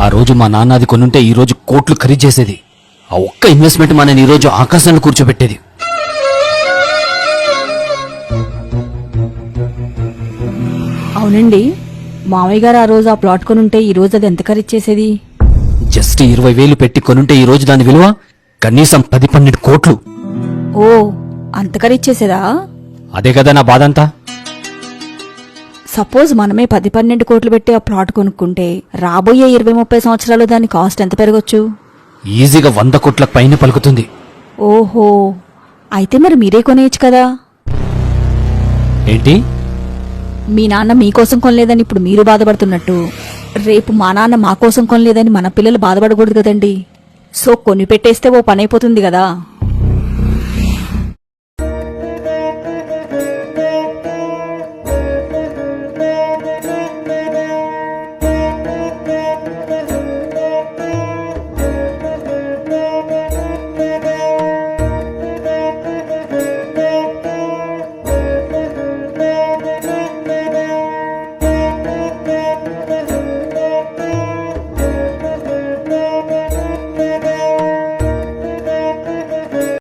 ఆ రోజు మా నాన్న అది కొనుంటే ఈ రోజు కోట్లు ఖరీదు చేసేది. ఆ ఒక్క ఇన్వెస్ట్మెంట్ మనని ఈ రోజు ఆకాశంలో కూర్చోబెట్టేది. అవునండి, మామయ్య గారు ఆ రోజు ఆ ప్లాట్ కొనుంటే ఈ రోజు అది ఎంత ఖరీదు చేసేది? జస్ట్ 20,000 పెట్టి కొనుంటే ఈ రోజు దాని విలువ కనీసం 10-12 కోట్లు. ఓ, అంత ఖరీదు చేసేదా? అదే కదా నా బాధంతా. సపోజ్ మనమే 10-12 కోట్లు పెట్టి ఆ ప్లాట్ కొనుక్కుంటే రాబోయే 20-30 సంవత్సరాలు దాని కాస్ట్ ఎంత పెరగొచ్చు? ఈజీగా 100 కోట్ల పైన పలుకుతుంది. ఓహో, అయితే మరి మీరే కొనేయచ్చు కదా. ఏంటి? మీ నాన్న మీకోసం కొనలేదని ఇప్పుడు మీరు బాధపడుతున్నట్టు, రేపు మా నాన్న మా కోసం కొనలేదని మన పిల్లలు బాధపడకూడదు కదండి. సో కొని పెట్టేస్తే ఓ పనైపోతుంది కదా.